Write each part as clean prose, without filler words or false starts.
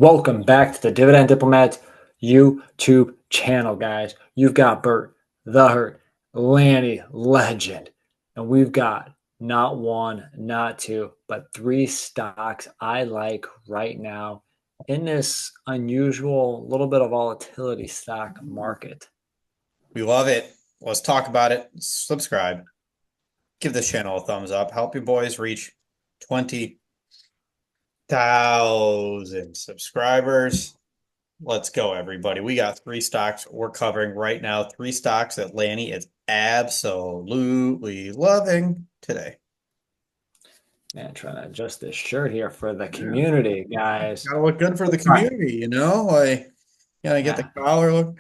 Welcome back to the Dividend Diplomats YouTube channel, guys. You've got Bert, the Hurt, Lanny, Legend, and we've got not one, not two, but three stocks I like right now in this unusual little bit of volatility stock market. We love it. Let's talk about it. Subscribe. Give this channel a thumbs up. Help you boys reach 20,000 subscribers. Let's go, everybody. We got three stocks we're covering right now. Three stocks that Lanny is absolutely loving today. Man, trying to adjust this shirt here for the community, guys. Gotta look good for the All right. community, you know? Like, gotta get the Yeah. collar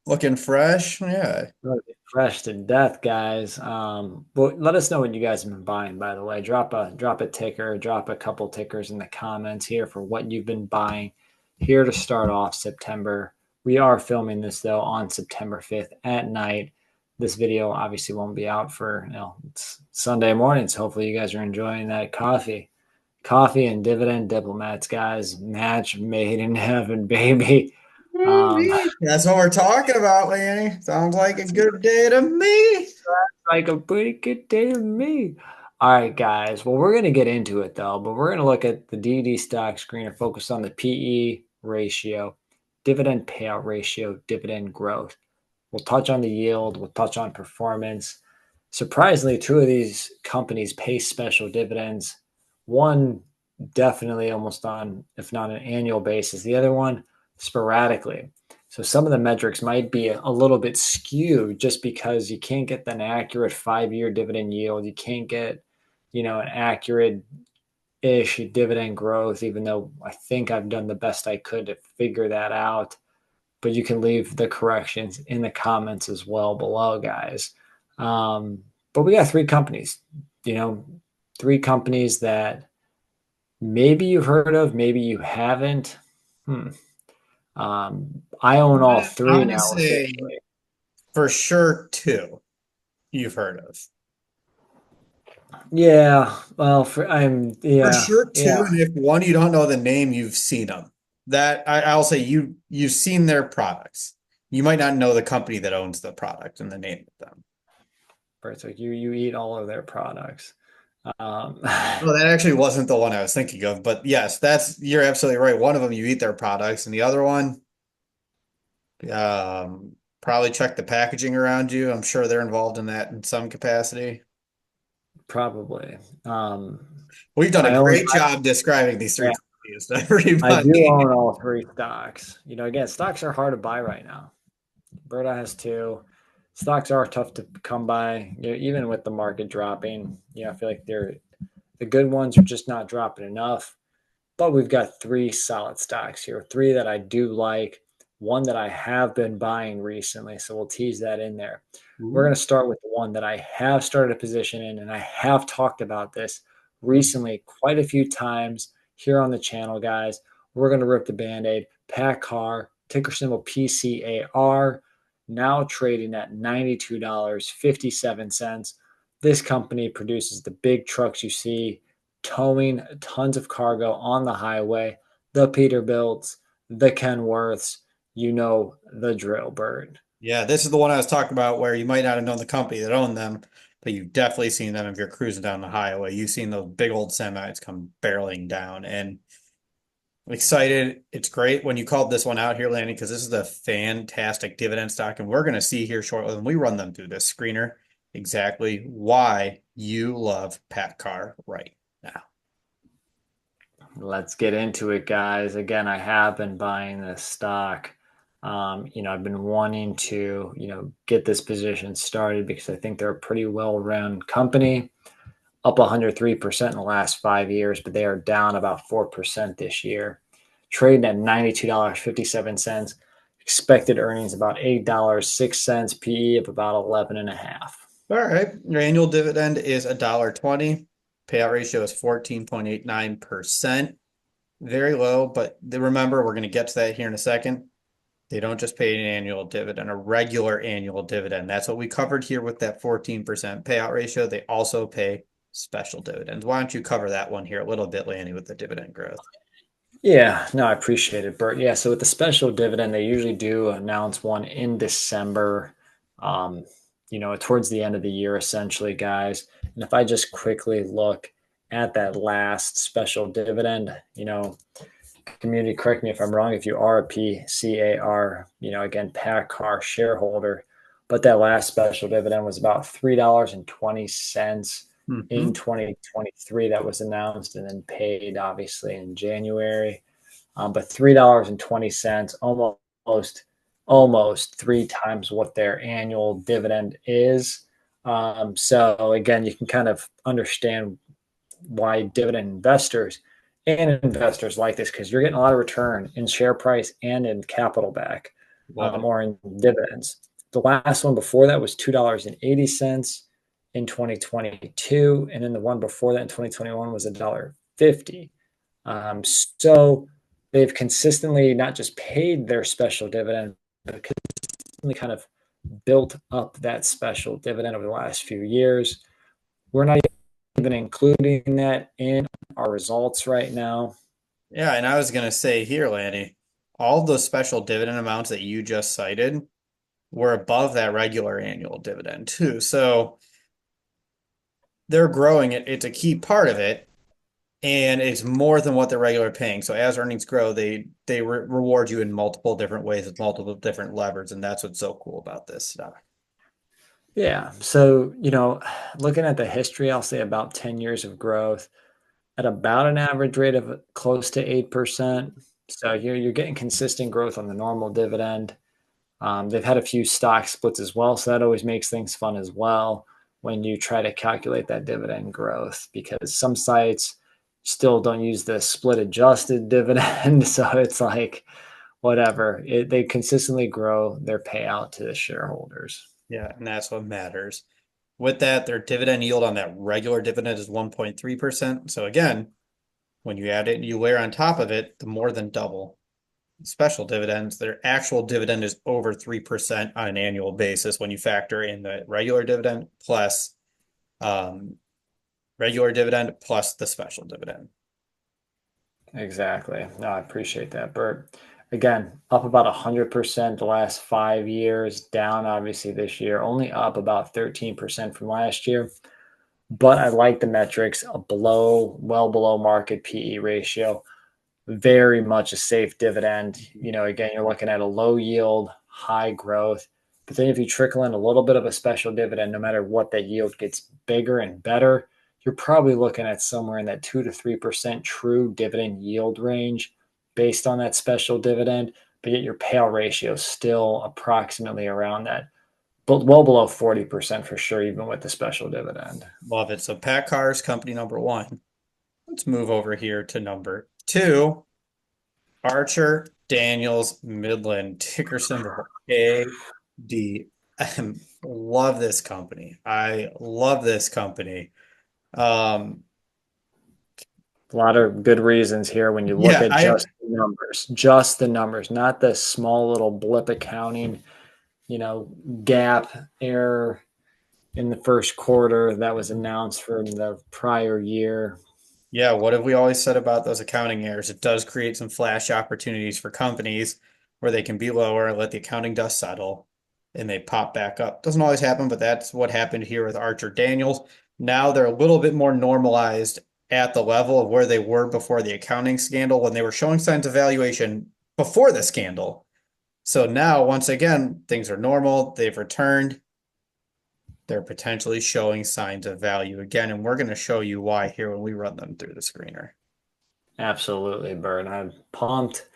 looking fresh. Yeah. Really fresh to death, guys. But let us know what you guys have been buying, by the way. Drop a ticker, drop a couple tickers in the comments here for what you've been buying here to start off September. We are filming this though on September 5th at night. This video obviously won't be out for it's Sunday mornings. Hopefully you guys are enjoying that coffee. Coffee and Dividend Diplomats, guys. Match made in heaven, baby. Um, That's what we're talking about, Lanny. Sounds like a good day to me. like a pretty good day to me. All right, guys. Well, we're going to get into it though, but we're going to look at the DD stock screener, focus on the PE ratio, dividend payout ratio, dividend growth. We'll touch on the yield, we'll touch on performance. Surprisingly, two of these companies pay special dividends. One definitely almost on, if not an annual basis, the other one sporadically. So some of the metrics might be a little bit skewed just because you can't get an accurate 5-year dividend yield. You can't get, an accurate ish dividend growth, even though I think I've done the best I could to figure that out. But you can leave the corrections in the comments as well below, guys. But we got three companies, three companies that maybe you've heard of, maybe you haven't. I own all I'm three gonna now say officially. for sure two you've heard of. Yeah, well, For yeah, sure two, yeah, and if one you don't know the name, you've seen them. I'll say you've seen their products. You might not know the company that owns the product and the name of them. it's like you eat all of their products. Um, Well, that actually wasn't the one I was thinking of, but yes, you're absolutely right. One of them you eat their products, and the other one, probably check the packaging around you. I'm sure they're involved in that in some capacity. probably. We've done a I own, great job describing these yeah, three companies to I do everybody. own all three stocks. Again, stocks are hard to buy right now. Berta has two. Stocks are tough to come by, even with the market dropping. I feel like the good ones are just not dropping enough. But we've got three solid stocks here, three that I do like, one that I have been buying recently. So we'll tease that in there. We're going Ooh. to start with the one that I have started a position in, and I have talked about this recently quite a few times here on the channel, guys. We're going to rip the band aid. PACCAR, ticker symbol PCAR, now trading at $92.57. This company produces the big trucks you see towing tons of cargo on the highway, the Peterbilts, the Kenworths, the drill, Bird. Yeah, this is the one I was talking about where you might not have known the company that owned them, but you've definitely seen them if you're cruising down the highway. You've seen those big old semis come barreling down, and I'm excited. It's great when you called this one out here, Lanny, because this is a fantastic dividend stock, and we're going to see here shortly when we run them through this screener exactly why you love PACCAR right now. Let's get into it, guys. Again, I have been buying this stock. I've been wanting to, get this position started because I think they're a pretty well-run company, up 103% in the last 5 years, but they are down about 4% this year. Trading at $92.57. Expected earnings about $8.06. PE of about 11 and a half. All right, your annual dividend is $1.20. Payout ratio is 14.89%. Very low, but remember, we're going to get to that here in a second. They don't just pay an annual dividend, a regular annual dividend. That's what we covered here with that 14% payout ratio. They also pay special dividends. Why don't you cover that one here a little bit, Lanny, with the dividend growth? Yeah, no, I appreciate it, Bert. Yeah, so with the special dividend, they usually do announce one in December, um, towards the end of the year, essentially, guys. And if I just quickly look at that last special dividend, community, correct me if I'm wrong, if you are a PCAR, again, PACCAR shareholder, but that last special dividend was about $3.20 in Hmm. 2023 that was announced and then paid, obviously, in January. But $3.20, almost three times what their annual dividend is. So again, you can kind of understand why dividend investors and investors like this, because you're getting a lot of return in share price and in capital back, Love it. or in dividends. The last one before that was $2.80 in 2022, and then the one before that in 2021 was $1.50. So they've consistently not just paid their special dividend, but consistently kind of built up that special dividend over the last few years. We're not even including that in our results right now. Yeah, and I was gonna say here, Lanny, all those special dividend amounts that you just cited were above that regular annual dividend too. So they're growing it. It's a key part of it, and it's more than what they're regular paying. So as earnings grow, they reward you in multiple different ways with multiple different levers, and that's what's so cool about this stock. Yeah. So, looking at the history, I'll say about 10 years of growth at about an average rate of close to 8%. So you're getting consistent growth on the normal dividend. They've had a few stock splits as well, so that always makes things fun as well when you try to calculate that dividend growth, because some sites still don't use the split adjusted dividend. So it's like whatever. They consistently grow their payout to the shareholders. Yeah, and that's what matters. With that, their dividend yield on that regular dividend is 1.3%. So again, when you add it and you layer on top of it, the more than double. Special dividends, their actual dividend is over 3% on an annual basis when you factor in the um, regular dividend plus the special dividend. Exactly. No, I appreciate that, Bert. Again, up about 100% the last 5 years, down obviously this year, only up about 13% from last year. But I like the metrics, well below market PE ratio, very much a safe dividend. Again, you're looking at a low yield, high growth. But then if you trickle in a little bit of a special dividend, no matter what, that yield gets bigger and better. You're probably looking at somewhere in that 2 to 3% true dividend yield range based on that special dividend. But yet your payout ratio is still approximately around that, but well below 40% for sure, even with the special dividend. Love it. So PACCAR is company number one. Let's move over here to number two, Archer Daniels Midland, ticker symbol AD. Love this company. I love this company. Um, A lot of good reasons here when you look yeah, at just the numbers, not the small little blip accounting, you know, gap error in the first quarter that was announced from the prior year. yeah, what have we always said about those accounting errors? It does create some flash opportunities for companies where they can be lower, let the accounting dust settle, and they pop back up. Doesn't always happen, but that's what happened here with Archer Daniels. Now they're a little bit more normalized at the level of where they were before the accounting scandal when they were showing signs of valuation before the scandal. So now, once again, things are normal. They've returned. They're potentially showing signs of value again, and we're going to show you why here when we run them through the screener. Absolutely, Bert. I'm pumped.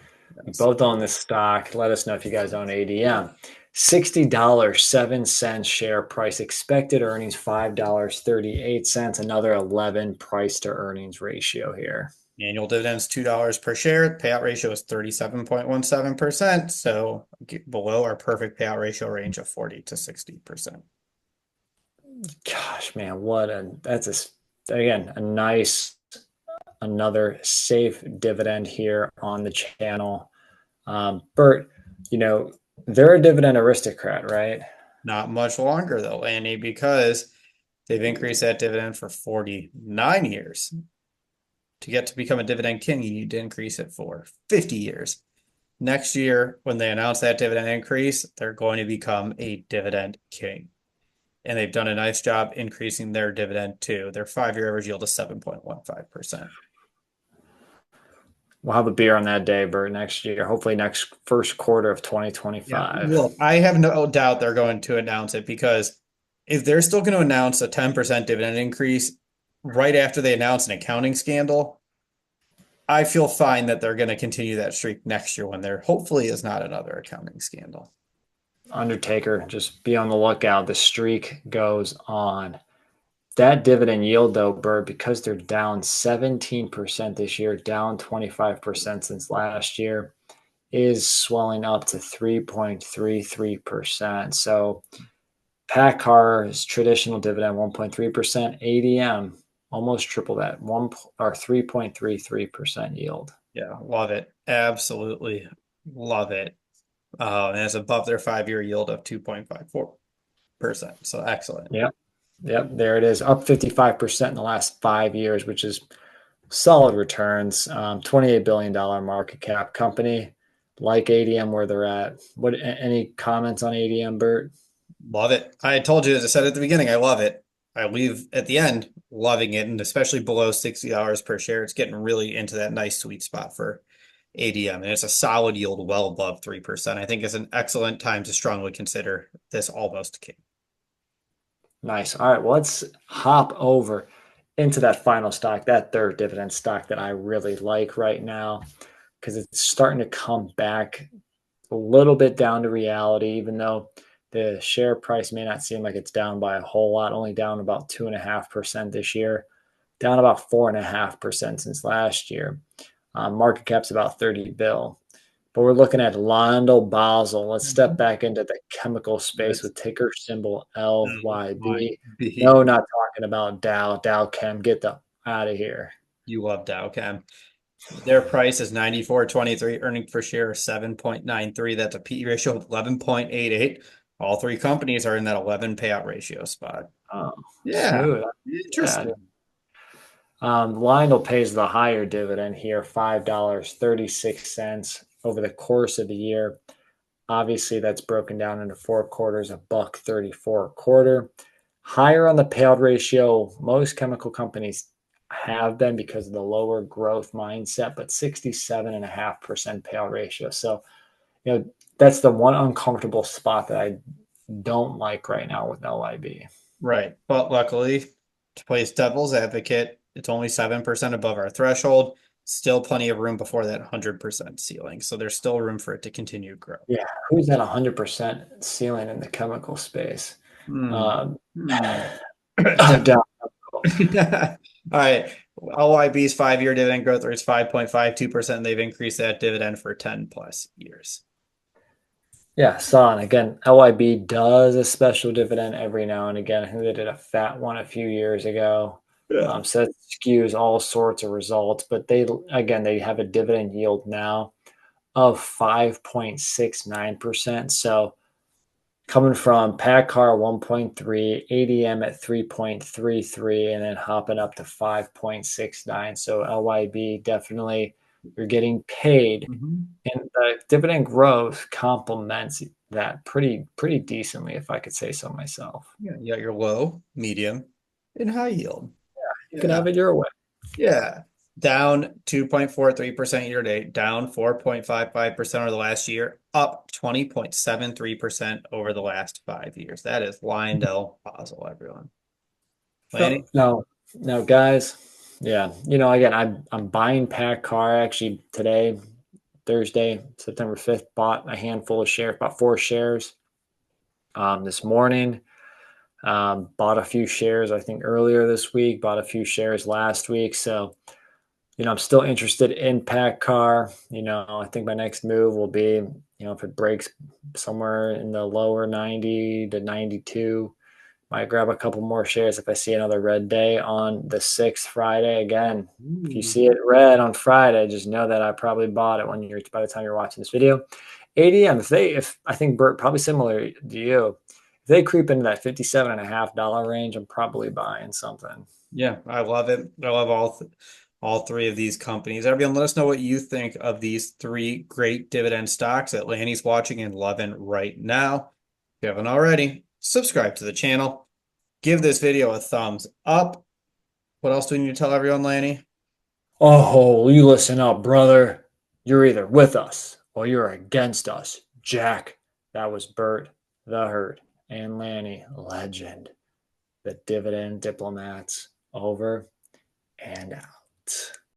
We Yes. both own this stock. Let us know if you guys own ADM. $60.07 share price. Expected earnings $5.38. Another 11 price to earnings ratio here. Annual dividends $2 per share. Payout ratio is 37.17%. So below our perfect payout ratio range of 40 to 60%. Gosh, man, again, a nice, another safe dividend here on the channel. Bert, you know, they're a dividend aristocrat, right? Not much longer though, Annie, because they've increased that dividend for 49 years. To get to become a dividend king, you need to increase it for 50 years. Next year, when they announce that dividend increase, they're going to become a dividend king. And they've done a nice job increasing their dividend too. Their 5-year average yield is 7.15%. We'll have a beer on that day, Bert, next year. Hopefully, next first quarter of Yeah, 2025. look, I have no doubt they're going to announce it because if they're still going to announce a 10% dividend increase right after they announce an accounting scandal, I feel fine that they're going to continue that streak next year when there hopefully is not another accounting scandal. Undertaker, just be on the lookout. The streak goes on. That dividend yield, though, Bert, because they're down 17% this year, down 25% since last year, is swelling up to 3.33%. So PACCAR's traditional dividend 1.3%, ADM almost triple that, 3.33% yield. Yeah, love it. Absolutely love it. And it's above their 5-year yield of 2.54%. So excellent. Yep. Yep. There it is. Up 55% in the last 5 years, which is solid returns. $28 billion market cap company like ADM where they're at. Any comments on ADM, Bert? Love it. I told you, as I said at the beginning, I love it. I leave at the end loving it, and especially below $60 per share, it's getting really into that nice sweet spot for ADM, and it's a solid yield well above 3%. I think it's an excellent time to strongly consider this almost king. Nice. All right. Well, let's hop over into that final stock, that third dividend stock that I really like right now, because it's starting to come back a little bit down to reality, even though the share price may not seem like it's down by a whole lot, only down about 2.5% this year, down about 4.5% since last year. Market cap's about 30 bill. But we're looking at LyondellBasell. Let's step back into the chemical space That's with ticker symbol LYB. LYB. No, not talking about Dow Chem. Get the out of here. You love Dow Chem. Their price is 94.23, earnings per share 7.93. That's a PE ratio of 11.88. All three companies are in that 11 payout ratio spot. Oh, Yeah, smooth. Yeah. interesting. Lyondell pays the higher dividend here, $5.36 over the course of the year. Obviously, that's broken down into 4 quarters, a buck 34 a quarter. Higher on the payout ratio. Most chemical companies have been because of the lower growth mindset, but 67.5% payout ratio. So, that's the one uncomfortable spot that I don't like right now with LIB. Right. But luckily, to play devil's advocate, it's only 7% above our threshold. Still plenty of room before that 100% ceiling. So there's still room for it to continue to grow. Yeah, who's at 100% ceiling in the chemical space? Hmm. Um, Hmm. down. All right. LYB's 5-year dividend growth rate is 5.52%. They've increased that dividend for 10 plus years. Yeah, saw. And again, LYB does a special dividend every now and again. I think they did a fat one a few years ago. Yeah. So it skews all sorts of results. But they have a dividend yield now of 5.69%. So coming from PACCAR 1.3, ADM at 3.33, and then hopping up to 5.69. So LYB definitely, you're getting paid, Mhm. and the dividend growth complements that pretty decently, if I could say so myself. Yeah. You got your low, medium, and high yield. You can Yeah. have it your way. Yeah. Down 2.43% year to date, down 4.55% over the last year, up 20.73% over the last 5 years. That is LyondellBasell, everyone. No, Lanny? no, no, guys. Yeah, again, I'm buying PACCAR actually today, Thursday, September 5th. Bought a handful of shares, about 4 shares this morning. Bought a few shares, I think, earlier this week. Bought a few shares last week. So, I'm still interested in PACCAR. I think my next move will be, if it breaks somewhere in the lower 90 to 92. Might grab a couple more shares if I see another red day on the 6th Friday. Again, if you Ooh. see it red on Friday, just know that I probably bought it by the time you're watching this video. ADM, if I think Bert, probably similar to you, if they creep into that $57.50 range, I'm probably buying something. Yeah, I love it. I love all three of these companies. Everyone, let us know what you think of these three great dividend stocks that Lanny's watching and loving right now. If you haven't already, subscribe to the channel. Give this video a thumbs up. What else do we need to tell everyone, Lanny? Oh, you listen up, brother. You're either with us or you're against us. Jack, that was Bert, the Herd, and Lanny, legend. The dividend diplomats, over and out.